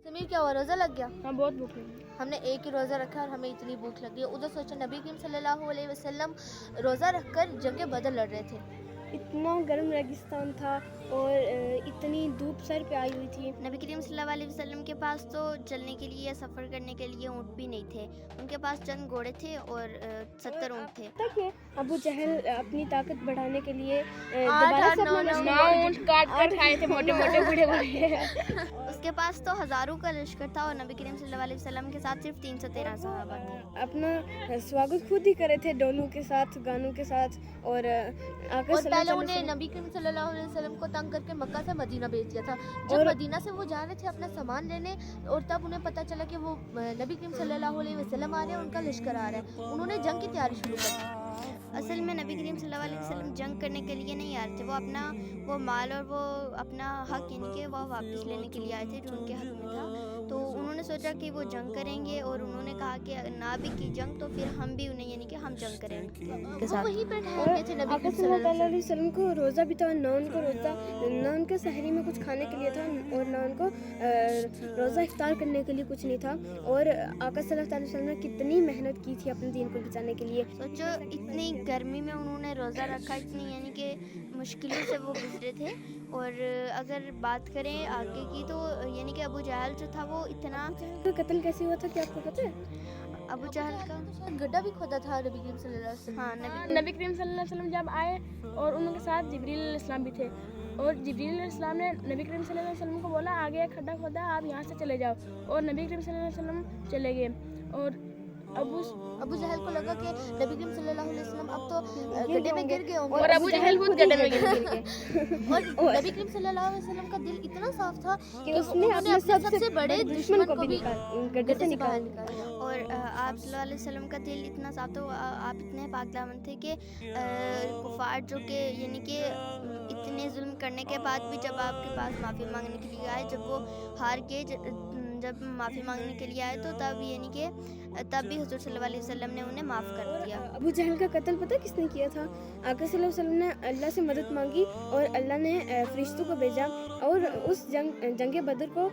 समीर क्या हुआ, रोज़ा लग गया? हाँ बहुत भूख लगी। हमने एक ही रोज़ा रखा और हमें इतनी भूख लगी है। उधर सोचा नबी करीम सल्लल्लाहु अलैहि वसल्लम रोज़ा रखकर जंग बदर लड़ रहे थे। इतना गर्म रेगिस्तान था और इतनी धूप सर पे आई हुई थी। नबी करीम सल्लल्लाहु अलैहि वसल्लम के पास तो चलने के लिए या सफ़र करने के लिए ऊँट भी नहीं थे, उनके पास चंद घोड़े थे और 70 ऊँट थे। तक अबू जहल अपनी ताकत बढ़ाने के लिए आठ, दोबारा से नौ, अपना नौ ऊँट काट कर खाए थे, मोटे मोटे बूढ़े बूढ़े। उसके पास तो हज़ारों का लश्कर था और नबी करीम सल्लल्लाहु अलैहि वसल्लम के साथ सिर्फ 313 सहाबा थे। अपना स्वागत खुद ही करे थे, डोलों के साथ, गानों के साथ। और आकर और पहले उन्हें नबी करीम सल्लल्लाहु अलैहि वसल्लम को तंग करके मक्का से मदीना भेज दिया था। जब मदीना से वो जा रहे थे अपना सामान लेने और तब उन्हें पता चला कि वो नबी करीम सल्लल्लाहु अलैहि वसल्लम आ रहे हैं, उनका लश्कर आ रहा है। उन्होंने जंग की तैयारी शुरू कर दी। असल में नबी करीम सल्लल्लाहु अलैहि वसल्लम जंग करने के लिए नहीं आ रहे थे, वो माल और वो अपना हक यानी कि वो वापस लेने के लिए आए थे जो उनके हक में था। तो उन्होंने सोचा कि वो जंग करेंगे और उन्होंने कहा कि ना भी की जंग तो फिर हम भी उन्हें यानी कि हम जंग करेंगे उनके वो साथ। वहीं पर ठहर गए थे नबी आका करीम सल्लल्लाहु सल्लल्लाहु अलैहि वसल्लम को रोज़ा भी था, ना उनको रोज़ा, ना उनके सहरी में कुछ खाने के लिए था और ना उनको रोज़ा इफ्तार करने के लिए कुछ नहीं था। और आका सल्लल्लाहु अलैहि वसल्लम ने कितनी मेहनत की थी अपने दीन को बचाने के लिए। सोचो इतनी गर्मी में उन्होंने रोज़ा रखा, इतनी यानी कि मुश्किलों से वो गुजरे थे। और अगर बात करें आगे की तो यानी कि अबू जहल जो था वो इतना तो कत्ल कैसे हुआ था, क्या आपको पता है? अबू जहल का शायद गड्ढा भी खोदा था नबी करीम सल्लल्लाहु अलैहि वसल्लम। हाँ नबी करीम सल्लल्लाहु अलैहि वसल्लम जब आए और उनके साथ जिब्रील अलैहिस्सलाम भी थे और जिब्रील अलैहिस्सलाम ने नबी करीम सल्लल्लाहु अलैहि वसल्लम को बोला आगे एक खड्डा खोदा, आप यहाँ से चले जाओ। और नबी करीम सल्लल्लाहु अलैहि वसल्लम चले गए और अबू जहल को लगा कि नबी करीम सल्लल्लाहु अलैहि वसल्लम अब तो गड्ढे में गिर गए होंगे। और अबू जहल खुद गड्ढे में गिर गए। और नबी करीम सल्लल्लाहु अलैहि वसल्लम का दिल इतना साफ था कि उसने उन्होंने अपने सबसे बड़े दुश्मन को भी गड्ढे से निकाल निकाला। और आप सल्लल्लाहु अलैहि वसल्लम का दिल इतना साफ था, आप इतने पाक दामन थे कि कुफार जो कि यानी कि इतने जुल्म करने के बाद भी जब आपके पास माफ़ी मांगने के लिए आए, जब वो हार के जब माफ़ी मांगने के लिए आए तो तब यानी कि तब भी हुज़ूर सल्लल्लाहु अलैहि वसल्लम ने उन्हें माफ़ कर दिया। अबू जहल का कत्ल पता किसने किया था? आका सल्लल्लाहु अलैहि वसल्लम ने अल्लाह से मदद मांगी और अल्लाह ने फरिश्तों को भेजा और उस जंग बदर को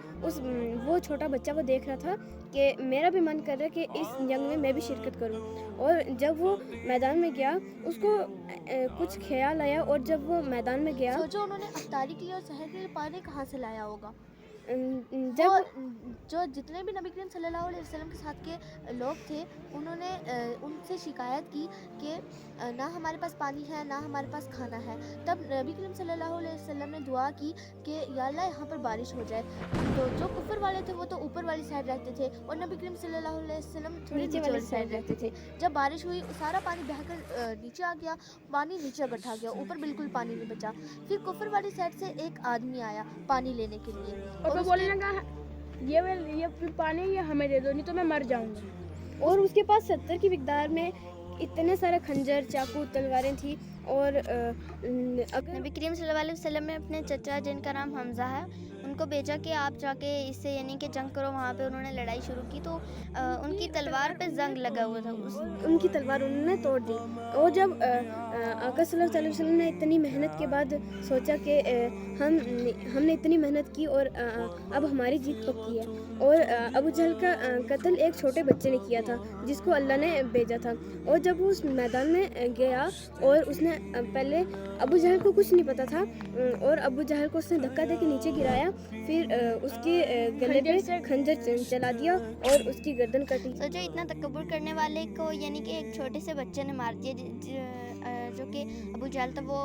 वो छोटा बच्चा वो देख रहा था कि मेरा भी मन कर रहा है कि इस जंग में मैं भी शिरकत करूं। और जब वो मैदान में गया उसको कुछ ख्याल आया और जब वो मैदान में गया सोचो उन्होंने अफ्तारी के लिए और सहर के लिए पानी कहाँ से लाया होगा। जब जो जितने भी नबी करीम सल्लल्लाहु अलैहि वसल्लम के साथ के लोग थे उन्होंने उनसे शिकायत की कि ना हमारे पास पानी है ना हमारे पास खाना है। तब नबी करीम सल्लल्लाहु अलैहि वसल्लम ने दुआ की कि या अल्लाह यहाँ पर बारिश हो जाए। तो जो कुफर वाले थे वो तो ऊपर वाली साइड रहते थे और नबी करीम सल्लल्लाहु अलैहि वसल्लम थोड़ी नीचे वाली साइड रहते थे। जब बारिश हुई सारा पानी बहकर नीचे आ गया, पानी नीचे इकट्ठा गया, ऊपर बिल्कुल पानी नहीं बचा। फिर कुफर वाली साइड से एक आदमी आया पानी लेने के लिए और बोलने लगा ये पानी ये हमें दे दो नहीं तो मैं मर जाऊंगा। और उसके पास 70 की मिकदार में इतने सारे खंजर, चाकू, तलवारें थी। और नबी करीम सल्लल्लाहु अलैहि वसल्लम ने अपने चचा जिनका नाम हमज़ा है उनको भेजा कि आप जाके इससे यानी कि जंग करो। वहाँ पे उन्होंने लड़ाई शुरू की तो उनकी तलवार पे जंग लगा हुआ था, उनकी तलवार उन्होंने तोड़ दी। और जब आका सल्लल्लाहु अलैहि वसल्लम ने इतनी मेहनत के बाद सोचा कि हमने इतनी मेहनत की और अब हमारी जीत पक्की है। और अबू जहल का कत्ल एक छोटे बच्चे ने किया था जिसको अल्लाह ने भेजा था। और जब वो उस मैदान में गया और उसने पहले अबू जहल को कुछ नहीं पता था और अबू जहल को उसने धक्का दे के नीचे गिराया, फिर उसके गले पे खंजर चला दिया और उसकी गर्दन काटी। सोचो इतना तकब्बुर करने वाले को यानी कि एक छोटे से बच्चे ने मार दिया जो कि अबू जहल था। वो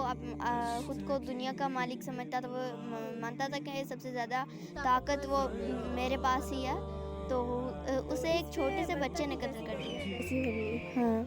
खुद को दुनिया का मालिक समझता था, वो मानता था कि सबसे ज़्यादा ताकत वो मेरे पास ही है। तो उसे एक छोटे से बच्चे ने कत्ल कर दिया। हाँ।